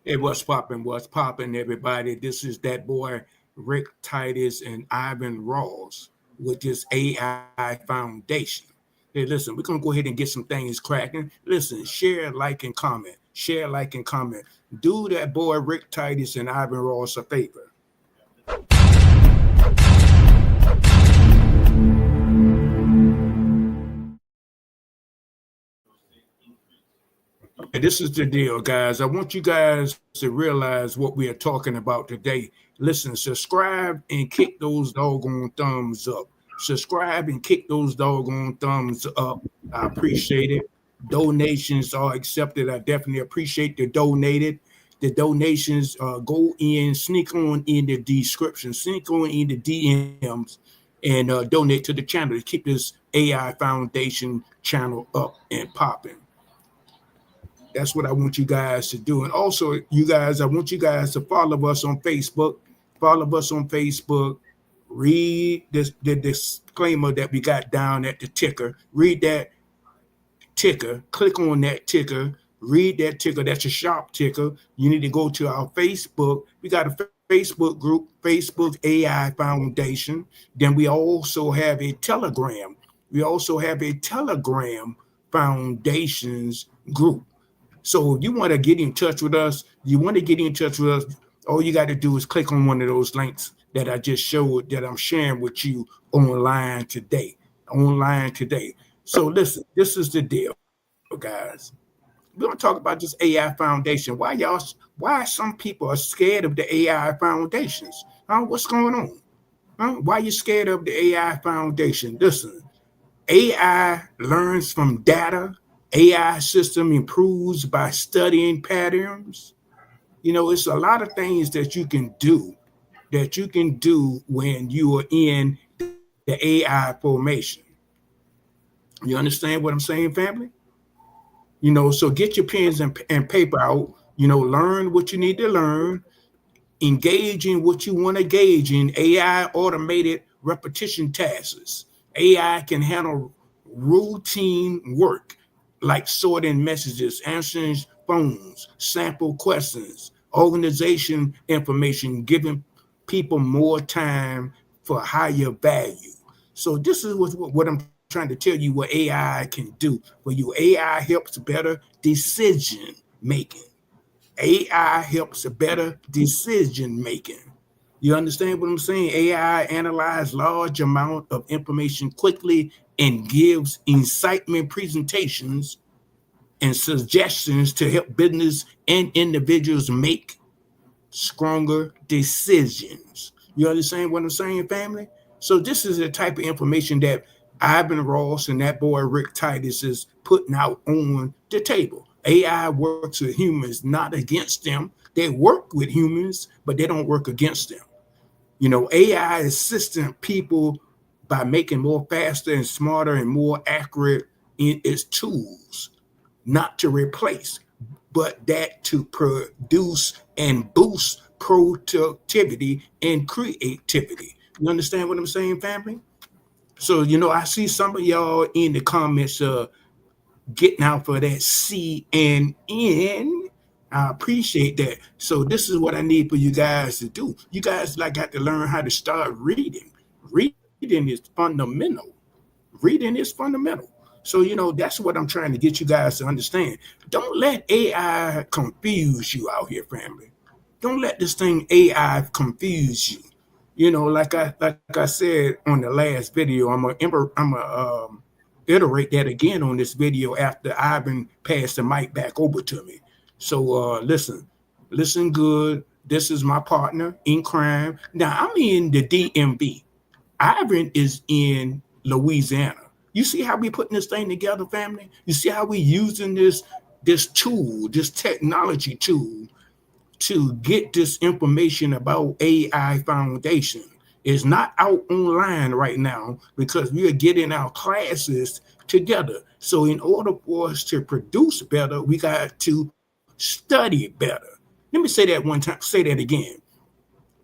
Hey, what's popping, everybody? This is that boy Rick Titus and Ivan Ross with this AI Foundation. Hey, listen, we're gonna go ahead and get some things cracking. Listen, share, like, and comment. Share, like, and comment. Do that boy Rick Titus and Ivan Ross a favor. Okay, this is the deal, guys. I want you guys to realize what we are talking about today. Listen, subscribe and kick those doggone thumbs up. Subscribe and kick those doggone thumbs up. I appreciate it. Donations are accepted. I definitely appreciate the donated. The donations go in, sneak on in the description, sneak on in the DMs, and donate to the channel to keep this AI Foundation channel up and popping. That's what I want you guys to do. And also, you guys, I want you guys to follow us on Facebook. Follow us on Facebook. Read the disclaimer that we got down at the ticker. Read that ticker. Click on that ticker. Read that ticker. That's a sharp ticker. You need to go to our Facebook. We got a Facebook group, Facebook AI Foundation. Then we also have a Telegram. We also have a Telegram Foundations group. So if you want to get in touch with us, all you got to do is click on one of those links that I just showed that I'm sharing with you online today. So listen, this is the deal, guys. We're gonna talk about this AI foundation. Why some people are scared of the AI foundations? What's going on? Why you scared of the AI foundation? Listen, AI learns from data. AI system improves by studying patterns. It's a lot of things that you can do when you are in the AI formation. You understand what I'm saying, family? So get your pens and paper out. Learn what you need to learn. Engage in what you want to engage in. AI automated repetition tasks. AI can handle routine work like sorting messages, answering phones, sample questions, organization information, giving people more time for higher value. So this is what I'm trying to tell you what AI can do for you. AI helps better decision making. AI helps better decision making. You understand what I'm saying? AI analyzes large amount of information quickly and gives incitement presentations and suggestions to help business and individuals make stronger decisions. You understand what I'm saying, family? So this is the type of information that Ivan Ross and that boy Rick Titus is putting out on the table. AI works with humans, not against them. They work with humans, but they don't work against them. AI assisting people by making more faster and smarter and more accurate in its tools, not to replace, but that to produce and boost productivity and creativity. You understand what I'm saying, family? So, I see some of y'all in the comments getting out for that CNN. I appreciate that. So this is what I need for you guys to do. You guys got to learn how to start reading. Reading is fundamental. Reading is fundamental. So, that's what I'm trying to get you guys to understand. Don't let AI confuse you out here, family. Don't let this thing AI confuse you. Like I said on the last video, I'm gonna iterate that again on this video after Ivan passed the mic back over to me. So listen good. This is my partner in crime. Now I'm in the DMV. Ivan is in Louisiana. You see how we putting this thing together, family? You see how we using this tool, this technology tool to get this information about AI Foundation. It's not out online right now because we are getting our classes together. So in order for us to produce better, we got to study better. Let me say that one time. Say that again.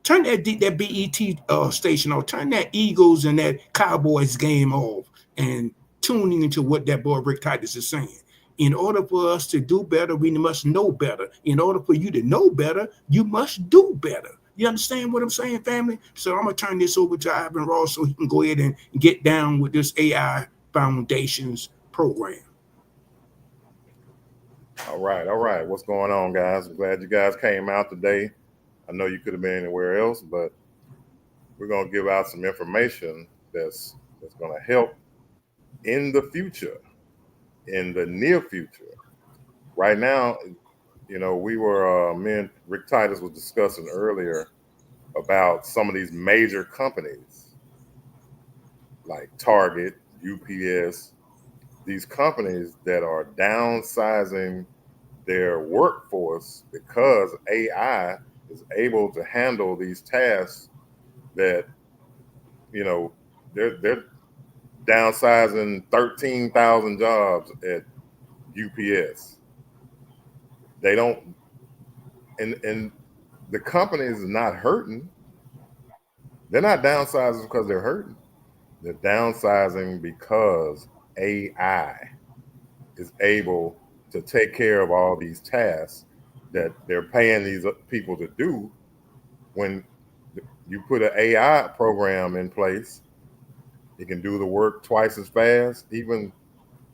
Turn that BET station off. Turn that Eagles and that Cowboys game off and tuning into what that boy Rick Titus is saying. In order for us to do better, we must know better. In order for you to know better, you must do better. You understand what I'm saying, family? So I'm gonna turn this over to Ivan Ross so he can go ahead and get down with this AI Foundations program. All right, all right. What's going on, guys? I'm glad you guys came out today. I know you could have been anywhere else, but we're gonna give out some information that's gonna help in the future, in the near future. Right now, we were me and Rick Titus was discussing earlier about some of these major companies like Target, UPS, these companies that are downsizing their workforce because AI is able to handle these tasks that, you know, they're downsizing 13,000 jobs at UPS. They don't, and the company is not hurting. They're not downsizing because they're hurting. They're downsizing because AI is able to take care of all these tasks that they're paying these people to do. When you put an AI program in place, it can do the work twice as fast, even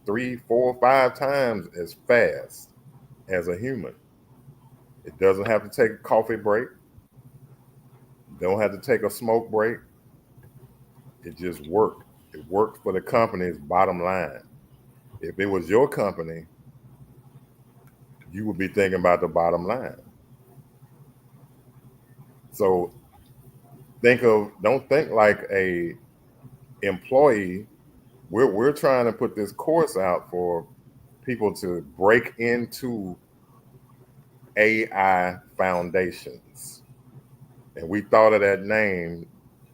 3, 4, 5 times as fast as a human. It doesn't have to take a coffee break. Don't have to take a smoke break. It just worked. It worked for the company's bottom line. If it was your company, you would be thinking about the bottom line. So don't think like a employee. We're trying to put this course out for people to break into AI foundations. And we thought of that name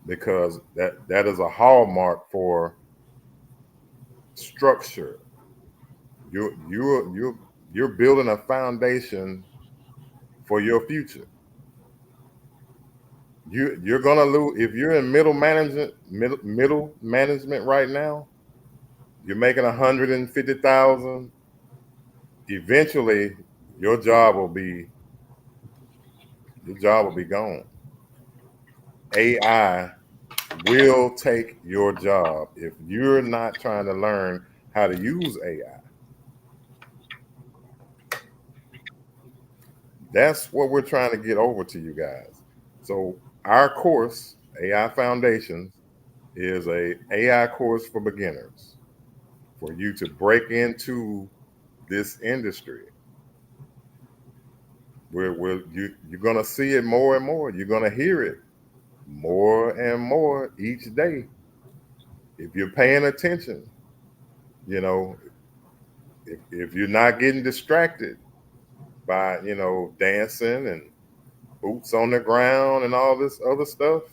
because that is a hallmark for structure. You're building a foundation for your future. You're gonna lose if you're in middle management right now. You're making 150,000. Eventually, your job will be gone. AI will take your job if you're not trying to learn how to use AI. That's what we're trying to get over to you guys. So our course, AI Foundations, is a AI course for beginners, for you to break into this industry. You're gonna see it more and more. You're gonna hear it more and more each day. If you're paying attention, you know, if you're not getting distracted by, dancing and boots on the ground and all this other stuff.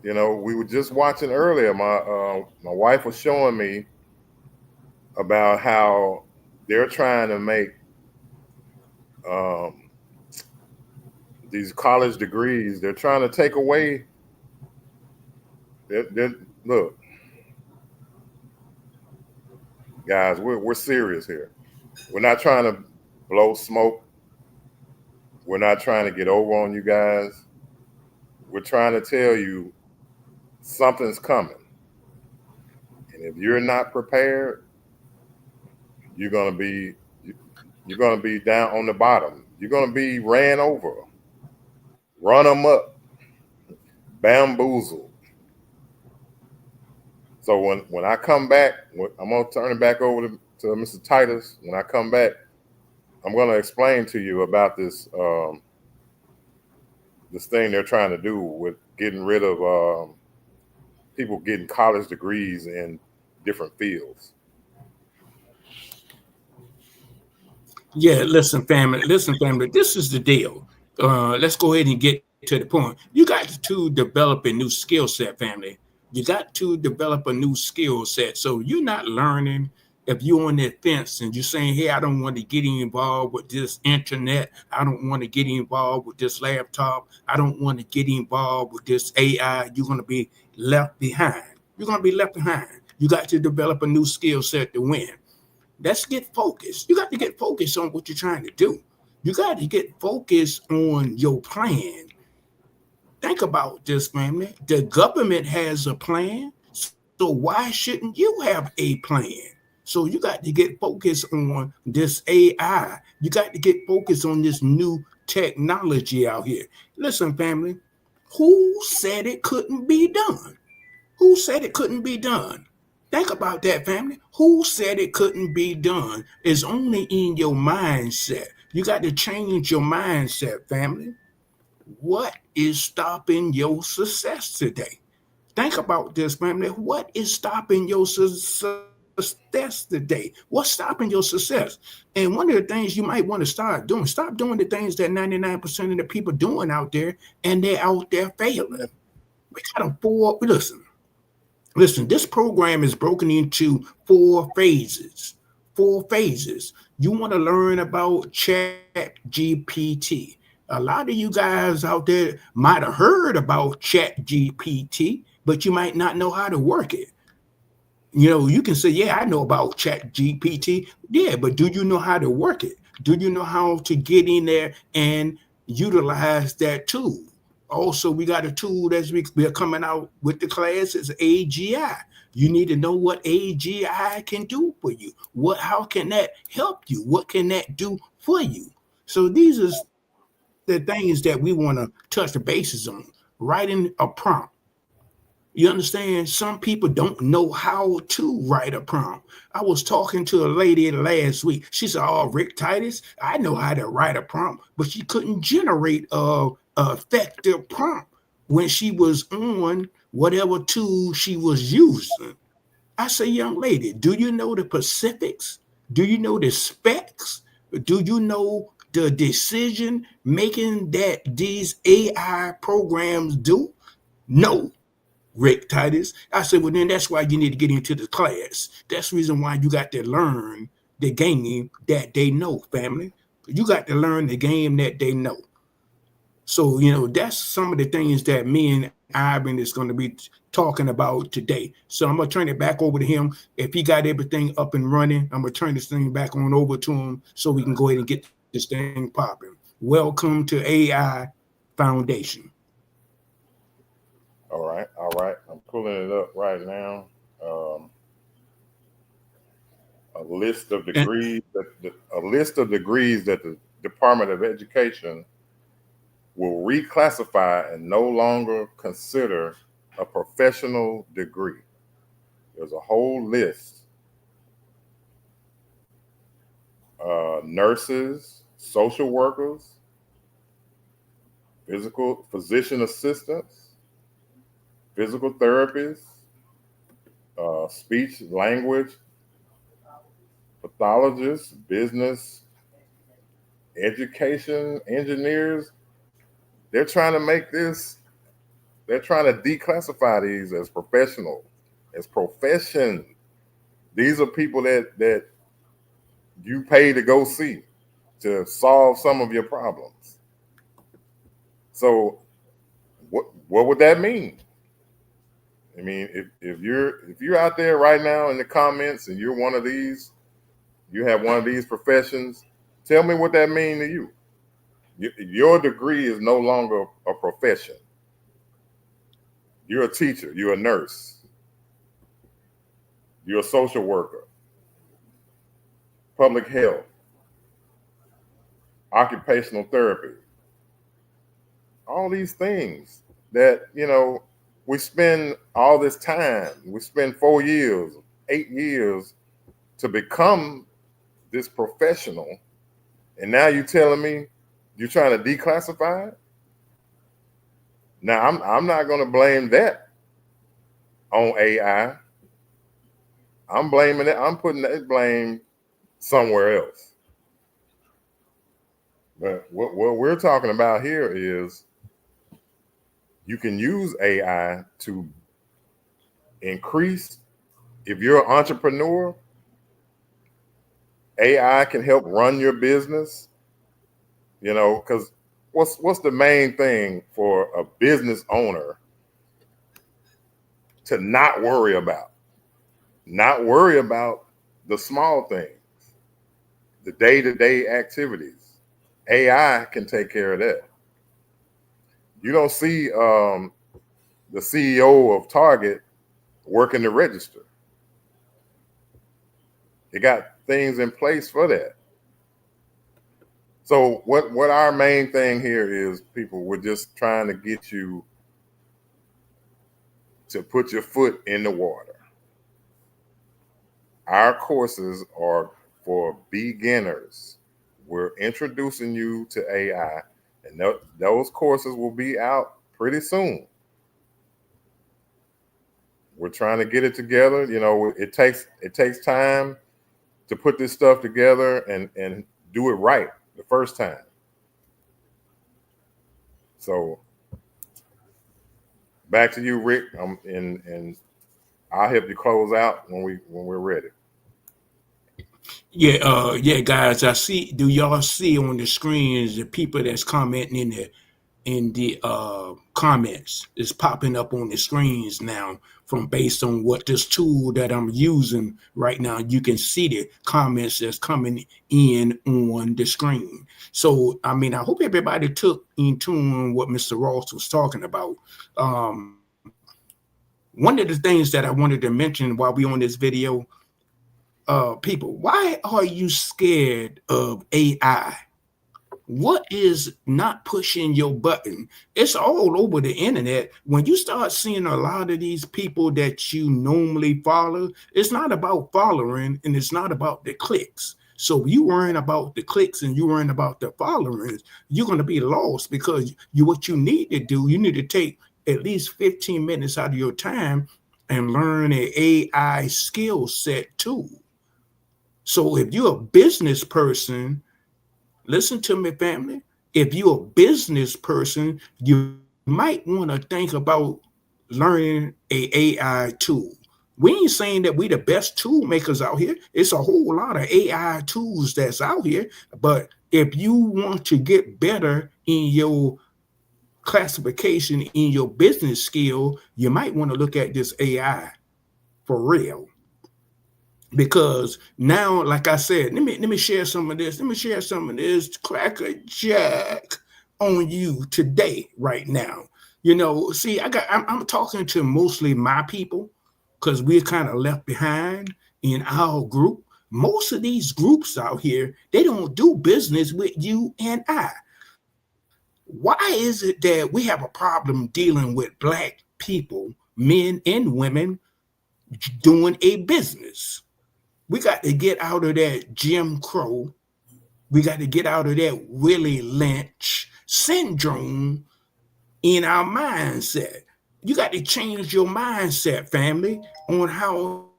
We were just watching earlier. My wife was showing me about how they're trying to make um, these college degrees. They're trying to take away. Look, guys, we're serious here. We're not trying to blow smoke. We're not trying to get over on you guys. We're trying to tell you something's coming. And if you're not prepared, you're gonna be down on the bottom. You're gonna be ran over, run them up, bamboozled. So when I come back, I'm gonna turn it back over to Mr. Titus. When I come back, I'm gonna explain to you about this thing they're trying to do with getting rid of people getting college degrees in different fields. Yeah, listen, family. Listen, family. This is the deal. Let's go ahead and get to the point. You got to develop a new skill set, family. You got to develop a new skill set. So you're not learning if you're on that fence and you're saying, "Hey, I don't want to get involved with this internet. I don't want to get involved with this laptop. I don't want to get involved with this AI." You're going to be left behind. You're going to be left behind. You got to develop a new skill set to win. Let's get focused. You got to get focused on what you're trying to do. You got to get focused on your plan. Think about this, family. The government has a plan, so why shouldn't you have a plan? So you got to get focused on this AI. You got to get focused on this new technology out here. Listen, family, who said it couldn't be done? Who said it couldn't be done? Think about that, family. Who said it couldn't be done? It's only in your mindset. You got to change your mindset, family. What is stopping your success today? Think about this, family. What is stopping your success today? What's stopping your success? And one of the things you might want to stop doing the things that 99% of the people doing out there, and they're out there failing. We got to listen, this program is broken into four phases. Four phases. You want to learn about Chat GPT. A lot of you guys out there might have heard about Chat GPT, but you might not know how to work it. You can say, yeah, I know about Chat GPT. Yeah, but do you know how to work it? Do you know how to get in there and utilize that tool? Also, we got a tool we're coming out with the class is AGI. You need to know what AGI can do for you. How can that help you? What can that do for you? So these are the things that we want to touch the bases on. Writing a prompt. You understand? Some people don't know how to write a prompt. I was talking to a lady last week. She said, "Oh, Rick Titus, I know how to write a prompt," but she couldn't generate a effective prompt when she was on whatever tool she was using. I say, young lady, do you know the specifics? Do you know the specs? Do you know the decision making that these AI programs do? No, Rick Titus. I said, well, then that's why you need to get into the class. That's the reason why you got to learn the game that they know, family. You got to learn the game that they know. So, that's some of the things that me and Ivan is going to be talking about today. So I'm going to turn it back over to him. If he got everything up and running, I'm going to turn this thing back on over to him so we can go ahead and get this thing popping. Welcome to AI Foundation. All right, all right. I'm pulling it up right now. Um, a list of And, degrees that the Department of Education will reclassify and no longer consider a professional degree. There's a whole list. Nurses, social workers, physical physician assistants, physical therapists, speech language pathologists, business, education engineers. They're trying to make this. They're trying to declassify these as professional, as profession. These are people that you pay to go see to solve some of your problems. So what would that mean? I mean, if you're out there right now in the comments and you're one of these, you have one of these professions, tell me what that means to you. Your degree is no longer a profession. You're a teacher, you're a nurse, you're a social worker, public health, occupational therapy, all these things that, we spend all this time, we spend 4 years, 8 years to become this professional. And now you're telling me you're trying to declassify it? Now, I'm not going to blame that on AI. I'm blaming it. I'm putting that blame somewhere else. But what we're talking about here is you can use AI to increase. If you're an entrepreneur, AI can help run your business. Because what's the main thing for a business owner to not worry about? Not worry about the small things. the day-to-day activities. AI can take care of that. You don't see the CEO of Target working the register. They got things in place for that. So what our main thing here is, people, we're just trying to get you to put your foot in the water. Our courses are for beginners. We're introducing you to AI, and those courses will be out pretty soon. We're trying to get it together. You know, it takes time to put this stuff together and do it right the first time. So back to you, Rick. And I'll help you close out when we're ready. Yeah, guys. I see. Do y'all see on the screens the people that's commenting in the comments? It's popping up on the screens now. From based on what this tool that I'm using right now, you can see the comments that's coming in on the screen. So I mean, I hope everybody took in tune what Mr. Ross was talking about. Um, One of the things that I wanted to mention while we on this video, people, why are you scared of AI? What is not pushing your button? It's all over the internet. When you start seeing a lot of these people that you normally follow, it's not about following and it's not about the clicks. So you worrying about the clicks and you worrying about the followers, you're going to be lost because what you need to do, you need to take at least 15 minutes out of your time and learn an AI skill set too. So if you're a business person, listen to me, family. If you're a business person, you might want to think about learning a AI tool. We ain't saying that we the best tool makers out here. It's a whole lot of AI tools that's out here. But if you want to get better in your classification in your business skill, you might want to look at this AI for real. Because now, like I said, let me share some of this. Let me share some of this cracker jack on you today, right now. See, I'm talking to mostly my people because we're kind of left behind in our group. Most of these groups out here, they don't do business with you and I. Why is it that we have a problem dealing with black people, men and women, doing a business? We got to get out of that Jim Crow. We got to get out of that Willie Lynch syndrome in our mindset. You got to change your mindset, family, on how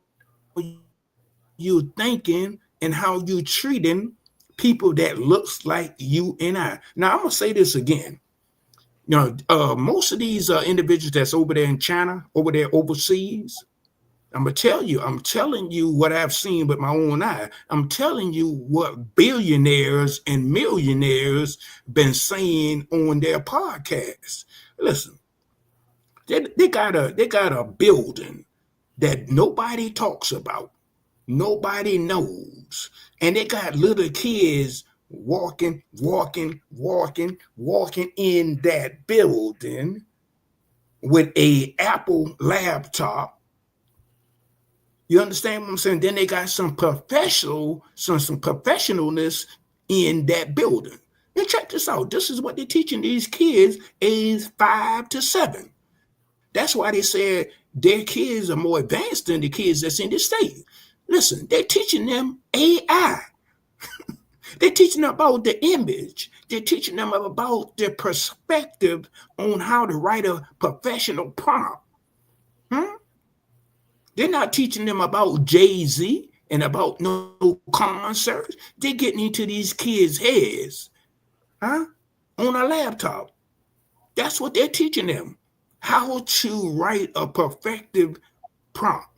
you're thinking and how you're treating people that looks like you and I. Now, I'm going to say this again. Most of these individuals that's over there in China, over there overseas, I'm telling you what I've seen with my own eye. I'm telling you what billionaires and millionaires been saying on their podcasts. Listen, they got a building that nobody talks about, nobody knows, and they got little kids walking in that building with a Apple laptop. You understand what I'm saying? Then they got some professionalness in that building. Now check this out. This is what they're teaching these kids age 5 to 7. That's why they said their kids are more advanced than the kids that's in the state. Listen, they're teaching them AI. They're teaching them about the image. They're teaching them about their perspective on how to write a professional prompt. Hmm? They're not teaching them about Jay-Z and about no concerts. They're getting into these kids' heads, huh? On a laptop. That's what they're teaching them. How to write a perfective prompt,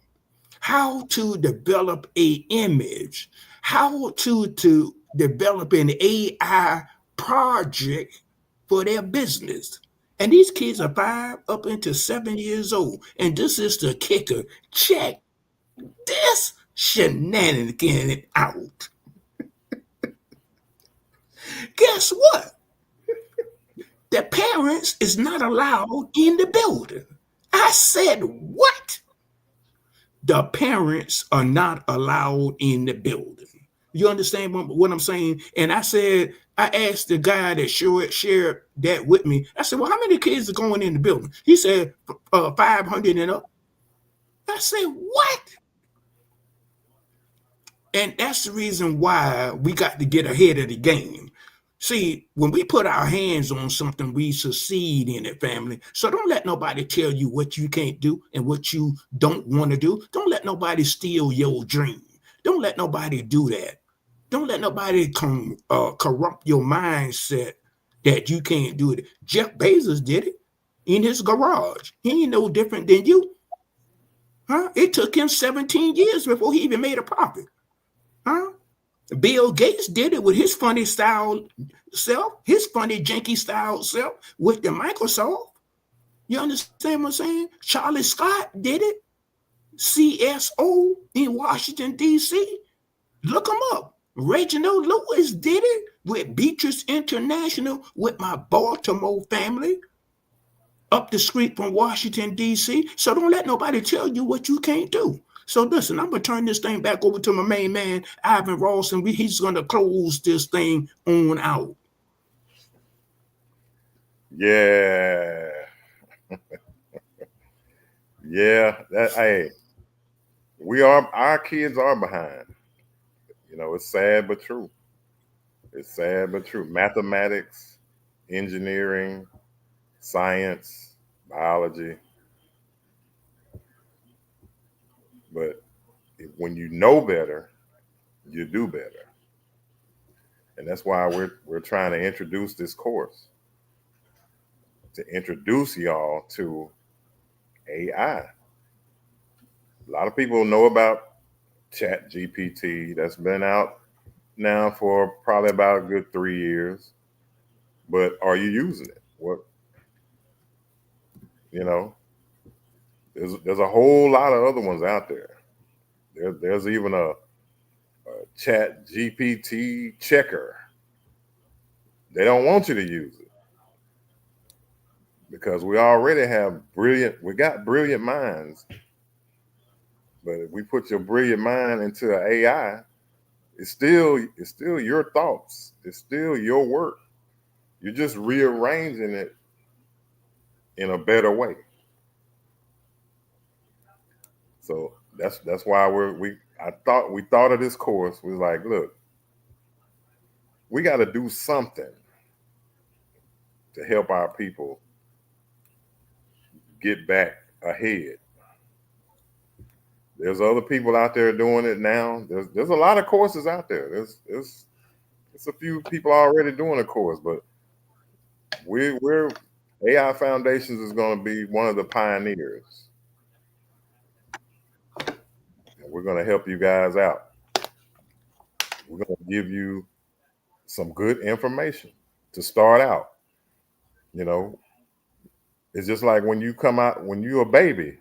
how to develop a image, how to develop an AI project for their business. And these kids are 5 up into 7 years old. And this is the kicker. Check this shenanigan out. Guess what? The parents is not allowed in the building. I said, what? The parents are not allowed in the building. You understand what I'm saying? And I said, I asked the guy that shared that with me. I said, well, how many kids are going in the building? He said, 500 and up. I said, what? And that's the reason why we got to get ahead of the game. See, when we put our hands on something, we succeed in it, family. So don't let nobody tell you what you can't do and what you don't want to do. Don't let nobody steal your dream. Don't let nobody do that. Don't let nobody corrupt your mindset that you can't do it. Jeff Bezos did it in his garage. He ain't no different than you. Huh? It took him 17 years before he even made a profit. Huh? Bill Gates did it with his funny style self, his funny janky style self with the Microsoft. You understand what I'm saying? Charlie Scott did it. CSO in Washington, D.C. Look him up. Reginald Lewis did it with Beatrice International with my Baltimore family up the street from Washington, D.C. So don't let nobody tell you what you can't do. So listen, I'm gonna turn this thing back over to my main man, Ivan Ross, and he's gonna close this thing on out. Yeah. Yeah. Hey, our kids are behind. It's sad but true. It's sad but true. Mathematics, engineering, science, biology. But when you know better, you do better. And that's why we're trying to introduce this course to introduce y'all to AI. A lot of people know about Chat GPT. That's been out now for probably about a good 3 years. But are you using it? You know, there's a whole lot of other ones out there. There's even a Chat GPT checker. They don't want you to use it because we already have we got brilliant minds. But if we put your brilliant mind into an AI, it's still your thoughts. It's still your work. You're just rearranging it in a better way. So that's why we thought of this course. We was like, look, we got to do something to help our people get back ahead. There's other people out there doing it now. There's a lot of courses out there. There's a few people already doing a course, but we're AI Foundations is going to be one of the pioneers. And we're going to help you guys out. We're going to give you some good information to start out. It's just like when you come out, when you're a baby,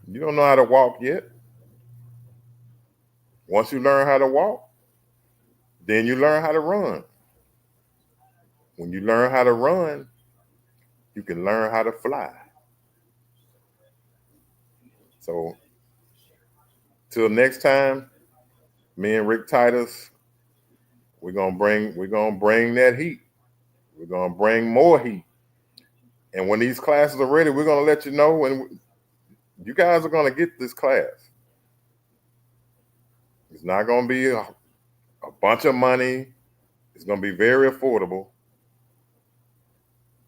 you don't know how to walk yet. Once you learn how to walk, then you learn how to run. When you learn how to run, you can learn how to fly. So till next time, me and Rick Titus, we're gonna bring that heat. We're gonna bring more heat. And when these classes are ready, we're gonna let you know, and you guys are gonna get this class. It's not gonna be a bunch of money. It's gonna be very affordable,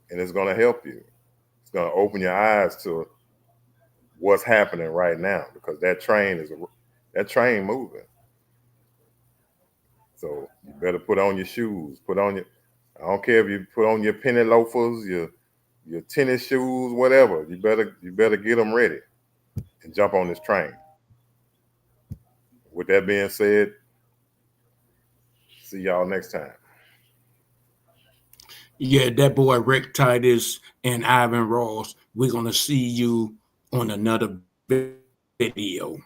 and it's gonna help you. It's gonna open your eyes to what's happening right now, because that train moving. So you better put on your shoes. I don't care if you put on your penny loafers, your tennis shoes, whatever. You better get them ready and jump on this train. With that being said, see y'all next time. Yeah, that boy Rick Titus and Ivan Ross. We're gonna see you on another video.